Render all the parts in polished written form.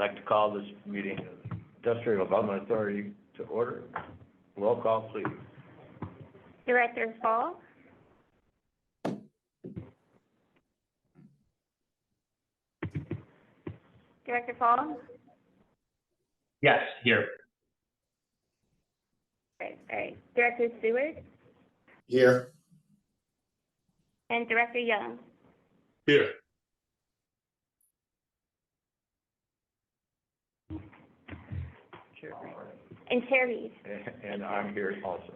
like to call this meeting of Industrial Development Authority to order. Roll call, please. Director Fall. Director Fall. Yes, here. All right. Director Stewart Here. and Director Young. Here. And Chair Reed. And I'm here also.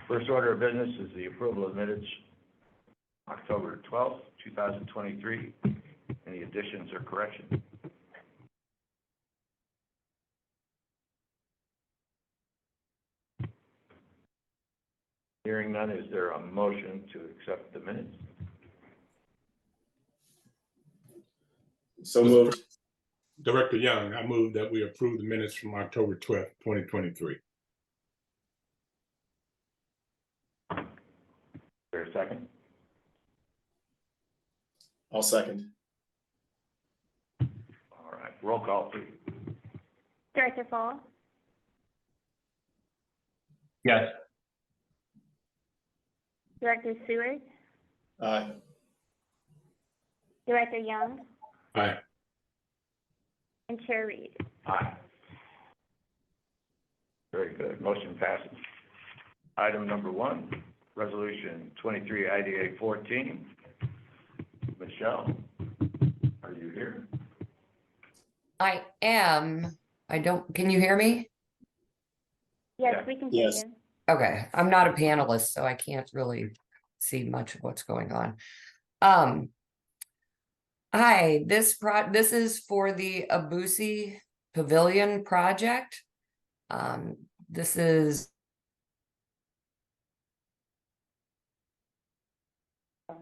First order of business is the approval of minutes, October 12th, 2023. Any additions or corrections? Hearing none, is there a motion to accept the minutes? So moved. Director Young, I move that we approve the minutes from October 12th, 2023. Is there a second? I'll second. All right, roll call, please. Director Fall. Yes. Director Stewart. Aye. Director Young. Aye. And Chair Reed. Aye. Very good. Motion passes. Item number 1, Resolution 23 IDA 14. Michelle, are you here? I am. Can you hear me? Yes, Yeah. we can hear Yes. you. Okay, I'm not a panelist, so I can't really see much of what's going on. Hi, this is for the Abusi Pavilion project. This is I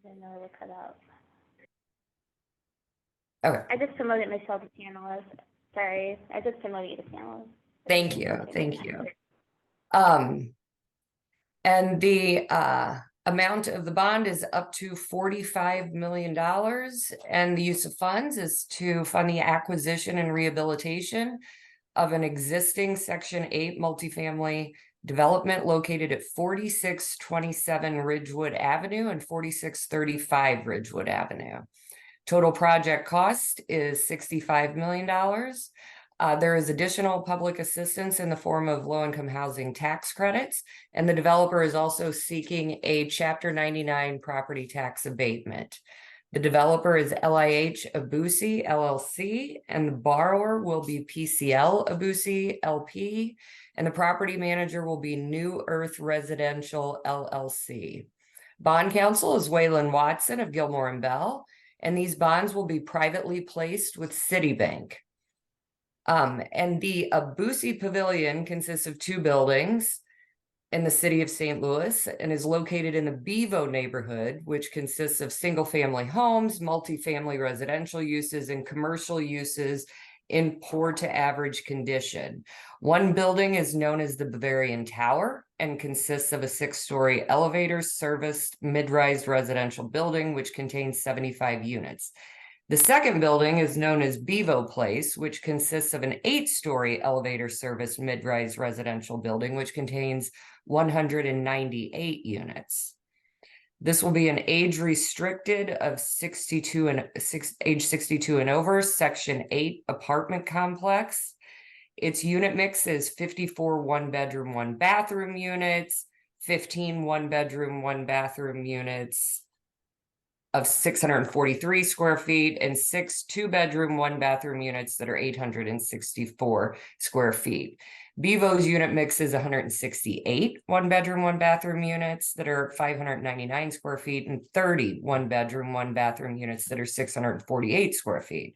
didn't know it would cut out. okay. I just promoted Michelle to panelist. Sorry, I just promoted you to panelist. Thank you. And the amount of the bond is up to $45 million, and the use of funds is to fund the acquisition and rehabilitation of an existing Section 8 multifamily development located at 4627 Ridgewood Avenue and 4635 Ridgewood Avenue. Total project cost is $65 million. There is additional public assistance in the form of low-income housing tax credits, and the developer is also seeking a Chapter 99 property tax abatement. The developer is LIH Abusi LLC, and the borrower will be PCL Abusi LP, and the property manager will be New Earth Residential LLC. Bond counsel is Waylon Watson of Gilmore and Bell, and these bonds will be privately placed with Citibank. And the Abusi Pavilion consists of 2 buildings in the city of St. Louis and is located in the Bevo neighborhood, which consists of single-family homes, multifamily residential uses, and commercial uses in poor to average condition. One building is known as the Bavarian Tower and consists of a 6-story elevator serviced mid-rise residential building, which contains 75 units. The second building is known as Bevo Place, which consists of an 8-story elevator serviced mid-rise residential building, which contains 198 units. This will be an age restricted of age 62 and over, Section 8 apartment complex. Its unit mix is 54 1-bedroom, 1-bathroom units, 15 1-bedroom, 1-bathroom units of 643 square feet, and 6 2-bedroom, 1-bathroom units that are 864 square feet. Bevo's unit mix is 168 1-bedroom, 1-bathroom units that are 599 square feet, and 30 1-bedroom, 1-bathroom units that are 648 square feet.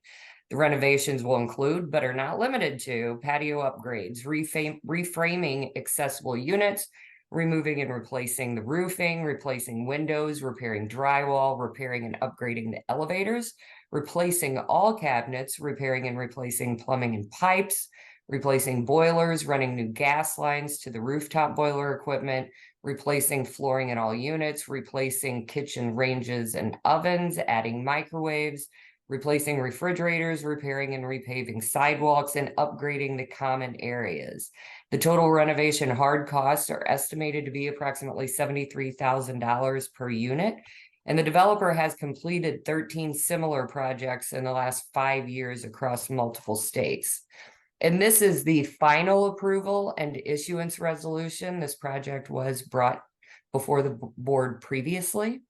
The renovations will include, but are not limited to, patio upgrades, reframing accessible units, removing and replacing the roofing, replacing windows, repairing drywall, repairing and upgrading the elevators, replacing all cabinets, repairing and replacing plumbing and pipes, replacing boilers, running new gas lines to the rooftop boiler equipment, replacing flooring in all units, replacing kitchen ranges and ovens, adding microwaves, replacing refrigerators, repairing and repaving sidewalks, and upgrading the common areas. The total renovation hard costs are estimated to be approximately $73,000 per unit. And the developer has completed 13 similar projects in the last 5 years across multiple states. And this is the final approval and issuance resolution. This project was brought before the board previously.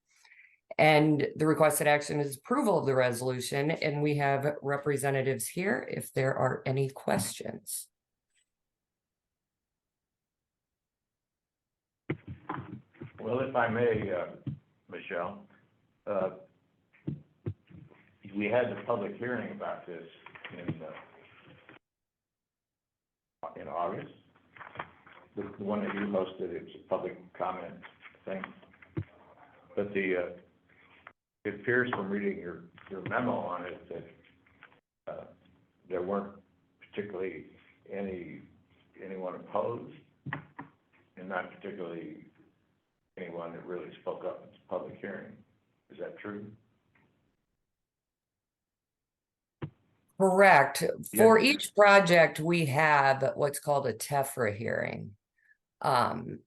And the requested action is approval of the resolution, and we have representatives here if there are any questions. Well, if I may, Michelle, we had the public hearing about this in August. The one that you hosted, it's a public comment thing. But it appears from reading your memo on it that there weren't particularly anyone opposed, and not particularly anyone that really spoke up at the public hearing. Is that true? Correct. For Yeah. each project, we have what's called a TEFRA hearing. And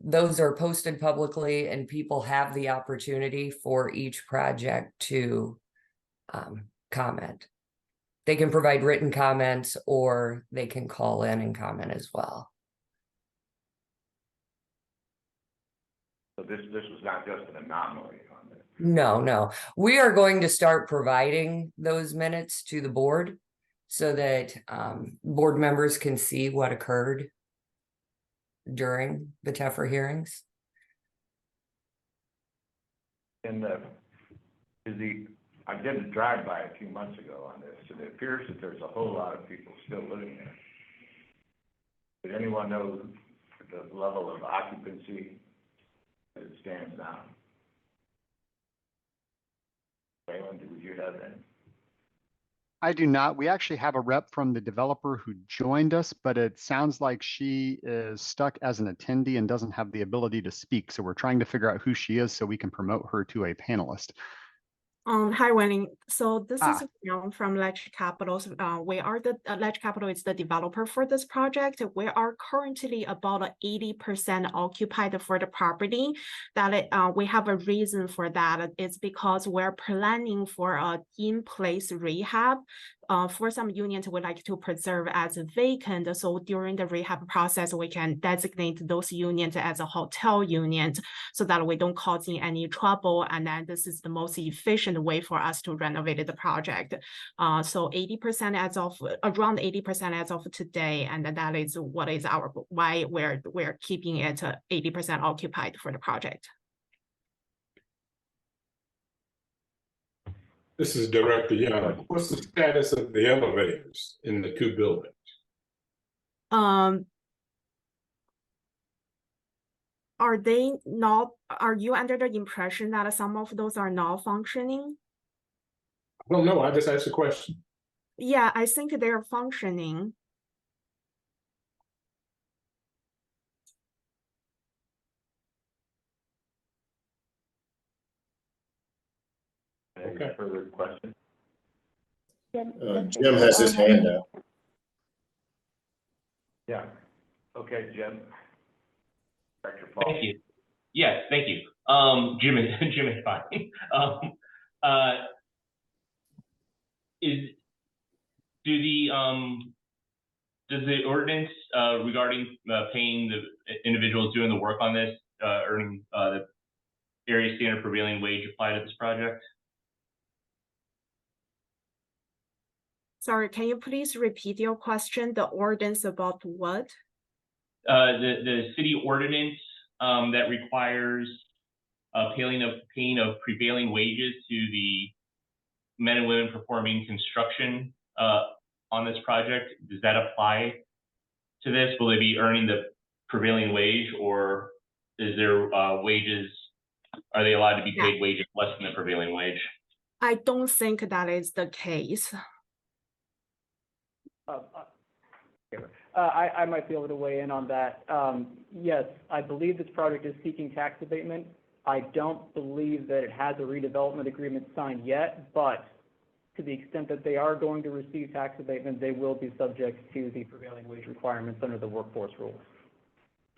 those are posted publicly, and people have the opportunity for each project to comment. They can provide written comments, or they can call in and comment as well. So this was not just an anomaly on this. No. We are going to start providing those minutes to the board so that board members can see what occurred during the TEFRA hearings. And I did a drive-by a few months ago on this, and it appears that there's a whole lot of people still living there. Did anyone know the level of occupancy as it stands now? Waylon, would you have that? I do not. We actually have a rep from the developer who joined us, but it sounds like she is stuck as an attendee and doesn't have the ability to speak. So we're trying to figure out who she is so we can promote her to a panelist. Hi, Wenning. So this Ah. is Young from Ledge Capital. We are the Ledge Capital is the developer for this project. We are currently about 80% occupied for the property. We have a reason for that. It's because we're planning for a in-place rehab. For some units, we like to preserve as vacant. So during the rehab process, we can designate those units as a hotel unit so that we don't cause any trouble. And then this is the most efficient way for us to renovate the project. So 80% around 80% as of today. And that is what is why we're keeping it 80% occupied for the project. This is Director Young. What's the status of the elevators in the two buildings? Are you under the impression that some of those are not functioning? I don't know. I just asked a question. Yeah, I think they're functioning. Any Okay. further questions? Jim has his hand up. Yeah. Okay, Jim. Director Paul. Thank you. Yes, thank you. Jim is fine. Does the ordinance regarding paying the individuals doing the work on this, earning the area standard prevailing wage apply to this project? Sorry, can you please repeat your question? The ordinance about what? The city ordinance that requires paying of prevailing wages to the men and women performing construction on this project. Does that apply to this? Will they be earning the prevailing wage, or is there wages? Are they allowed to be paid wages less than the prevailing wage? I don't think that is the case. I might be able to weigh in on that. Yes, I believe this project is seeking tax abatement I don't believe that it has a redevelopment agreement signed yet, but to the extent that they are going to receive tax abatement, they will be subject to the prevailing wage requirements under the workforce rules.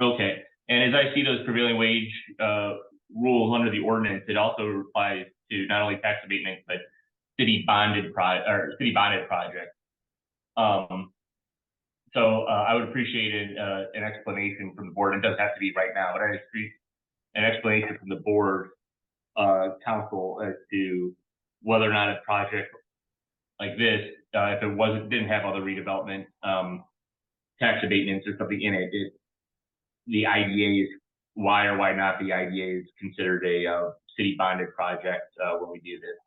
Okay, and as I see those prevailing wage rules under the ordinance, it also applies to not only tax abatement, but city bonded projects. So I would appreciate an explanation from the board. It doesn't have to be right now, but I appreciate an explanation from the board council as to whether or not a project like this, if it didn't have other redevelopment tax abatements or something in it, the IDA is why or why not the IDA is considered a city bonded project when we do this.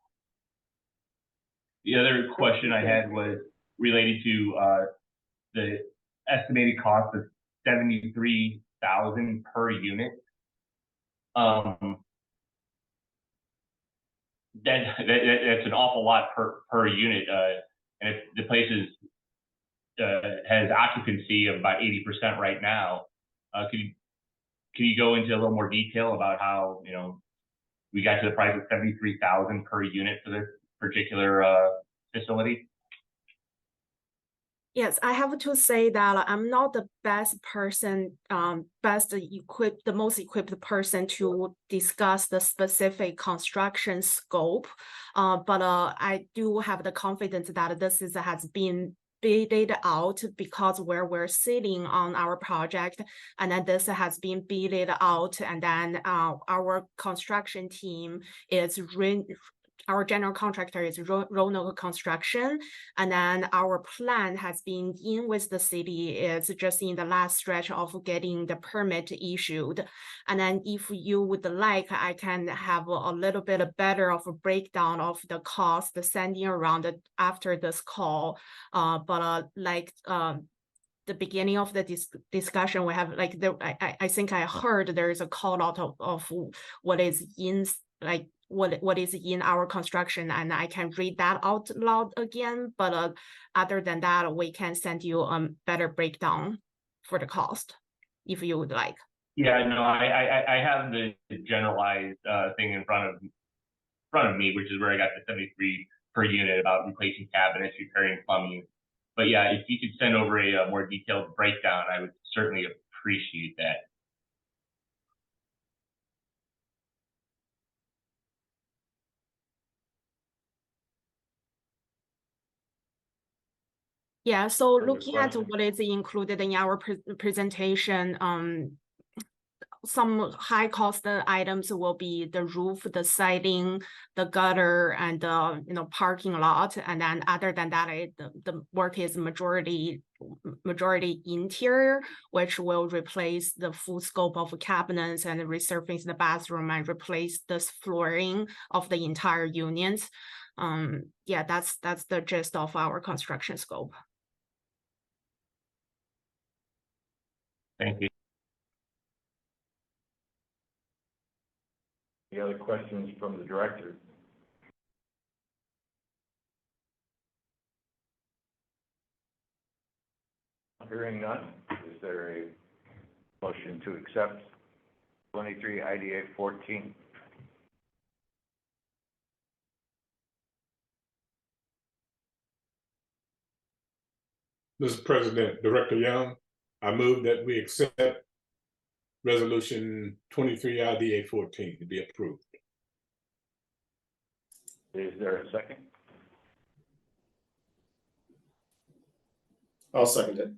The other question I had was related to the estimated cost of $73,000 per unit. That's an awful lot per unit, and if the place has occupancy of about 80% right now, can you go into a little more detail about how we got to the price of $73,000 per unit for this particular facility? Yes, I have to say that I'm not the best person, the most equipped person to discuss the specific construction scope. But I do have the confidence that has been bid out because where we're sitting on our project, and then this has been bid out, and then our construction team is our general contractor is Roanoke Construction, and then our plan has been in with the city is just in the last stretch of getting the permit issued. And then if you would like, I can have a little bit better of a breakdown of the cost sending around after this call. The beginning of the discussion, we have I think I heard there is a call out of what is in what is in our construction, and I can read that out loud again. But other than that, we can send you a better breakdown for the cost if you would like. Yeah, no, I have the generalized thing in front of me, which is where I got the 73 per unit about replacing cabinets, repairing plumbing. But yeah, if you could send over a more detailed breakdown, I would certainly appreciate that. Yeah, so Further looking at questions? what is included in our presentation, some high cost items will be the roof, the siding, the gutter, and parking lot. And then other than that, the work is majority interior, which will replace the full scope of cabinets and resurface the bathroom and replace this flooring of the entire units. Yeah, that's the gist of our construction scope. Thank you. Any other questions from the director? Hearing none, is there a motion to accept 23 IDA 14? Mr. President, Director Young, I move that we accept Resolution 23 IDA 14 to be approved. Is there a second? I'll second it.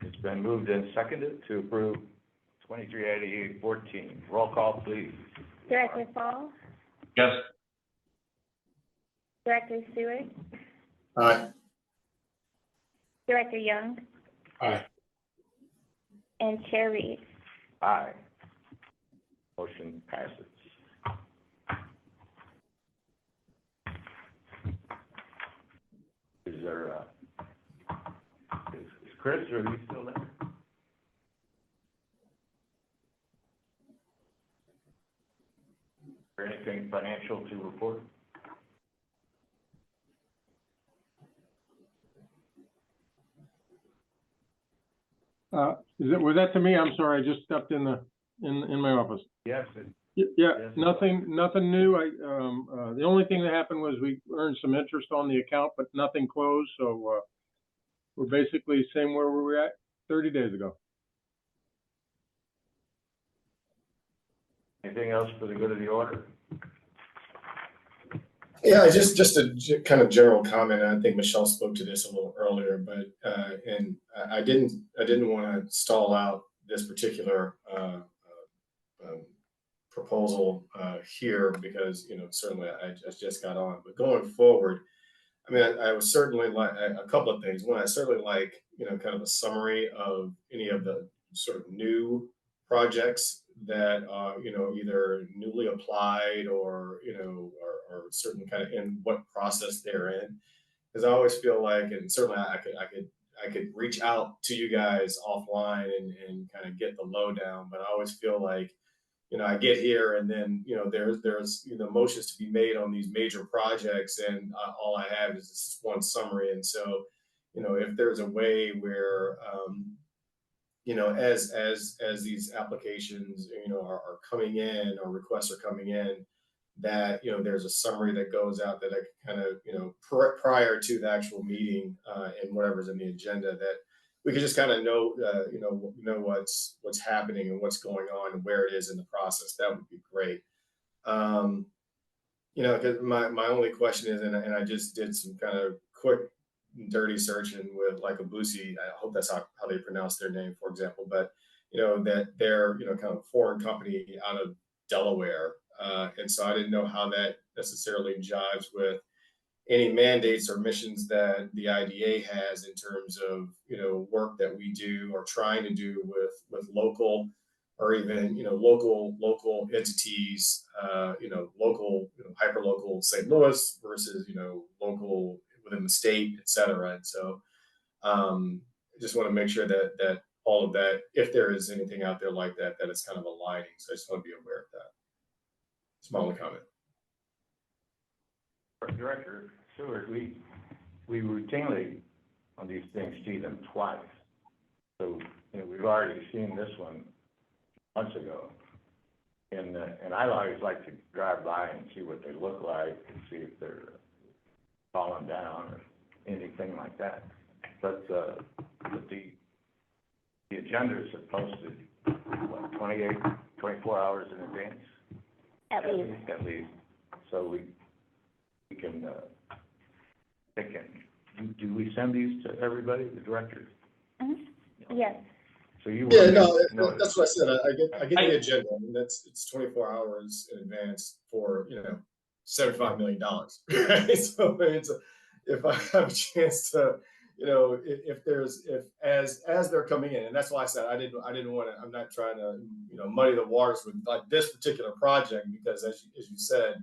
It's been moved and seconded to approve 23 IDA 14. Roll call, please. Director Fall, Yes. Director Stewart, Aye. Director Young, Aye. and Chair Reed. Aye. Motion passes. Is there, is Chris, are you still there? Is there anything financial to report? Was that to me? I'm sorry, I just stepped in the in my office. Yes, Yeah, Yes. nothing new. The only thing that happened was we earned some interest on the account, but nothing closed, so, we're basically same where we were at 30 days ago. anything else for the good of the order? Yeah, just a kind of general comment. I think Michelle spoke to this a little earlier, but and I didn't want to stall out this particular proposal here because certainly I just got on. But going forward, I mean, I would certainly like a couple of things. One, I certainly like kind of a summary of any of the sort of new projects that either newly applied or or certain kind of in what process they're in, because I always feel like, and certainly I could reach out to you guys offline and kind of get the lowdown, but I always feel like I get here and then there's motions to be made on these major projects, and all I have is this one summary. And so if there's a way where as these applications are coming in, or requests are coming in, that there's a summary that goes out that I kind of prior to the actual meeting and whatever's in the agenda, that we could just kind of know what's happening and what's going on and where it is in the process. That would be great. Because my only question is, and I just did some kind of quick dirty searching with like Abusi. I hope that's how they pronounce their name, for example. But that they're kind of a foreign company out of Delaware, and so I didn't know how that necessarily jives with any mandates or missions that the IDA has in terms of work that we do or trying to do with local or even local entities, local hyper-local St. Louis versus local within the state, et cetera. And so just want to make sure that all of that, if there is anything out there like that, that it's kind of aligning. So I just want to be aware of that. It's my only comment. Director Stewart, we routinely on these things see them twice. So we've already seen this one months ago, and I always like to drive by and see what they look like and see if they're falling down or anything like that. But the agendas are posted, what, 24 hours in advance? At least. At least. So we can, do we send these to everybody, the directors? Mm-hmm. Yes. So you. Yeah, no, that's what I said. I get the agenda, and it's 24 hours in advance for $75 million. So if I have a chance to, if as they're coming in, and that's why I said I didn't want to. I'm not trying to muddy the waters with like this particular project, because as you said,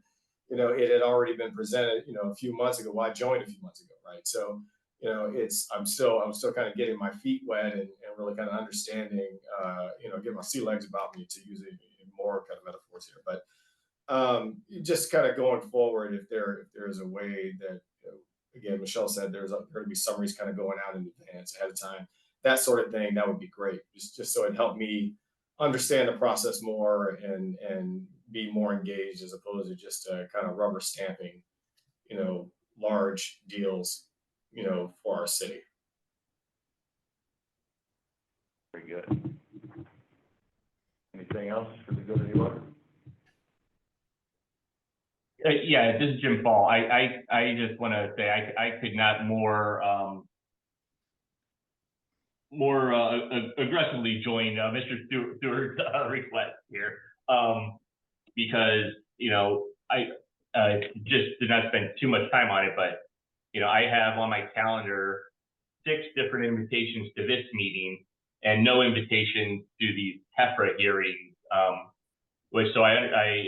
it had already been presented a few months ago. Well, I joined a few months ago, right? So I'm still kind of getting my feet wet and really kind of understanding, get my sea legs about me, to use more kind of metaphors here. But just kind of going forward, if there is a way that, again, Michelle said there's going to be summaries kind of going out in advance ahead of time, that sort of thing, that would be great. Just so it helped me understand the process more and be more engaged, as opposed to just kind of rubber stamping, large deals, for our city. Very good. Anything else for the good of the order? Yeah, this is Jim Fall. I just want to say I could not more aggressively join Mr. Stewart's request here, because I just did not spend too much time on it, but I have on my calendar 6 different invitations to this meeting and no invitations to these TEFRA hearings, which so I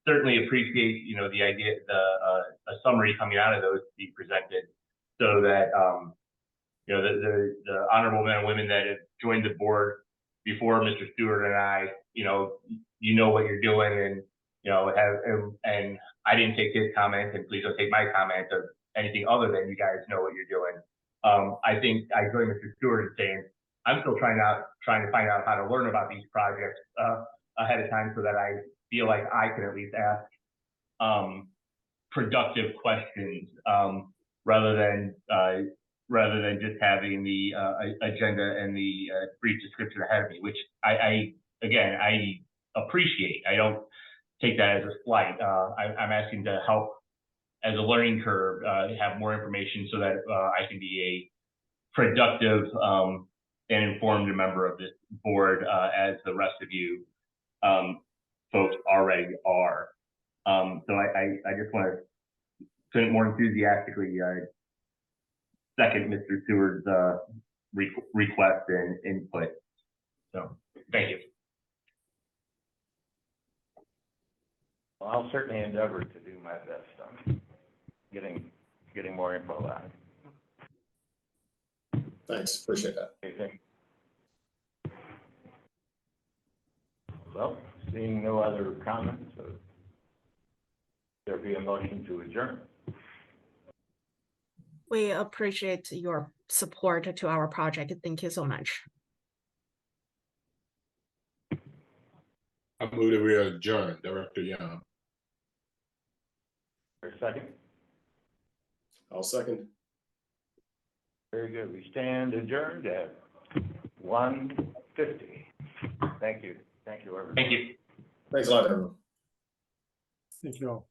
certainly appreciate the idea, a summary coming out of those to be presented, so that the honorable men and women that have joined the board before Mr. Stewart and I, what you're doing, and and I didn't take his comment, and please don't take my comment or anything other than you guys know what you're doing. I think I join Mr. Stewart in saying I'm still trying to find out how to learn about these projects ahead of time so that I feel like I can at least ask productive questions rather than just having the agenda and the brief description ahead of me, which I appreciate. I don't take that as a slight. I'm asking to help as a learning curve, have more information so that I can be a productive and informed member of this board as the rest of you folks already are. So I just want to, couldn't more enthusiastically second Mr. Seward's request and input. So thank you. Well, I'll certainly endeavor to do my best on getting more info on it. Thanks, appreciate that. Anything? Well, seeing no other comments, there be a motion to adjourn. We appreciate your support to our project. Thank you so much. I move that we adjourn, Director Young. For a second? I'll second. Very good. We stand adjourned at 1:50. Thank you. Thank you, everyone. Thank you. Thanks a lot, everyone. Thank you all.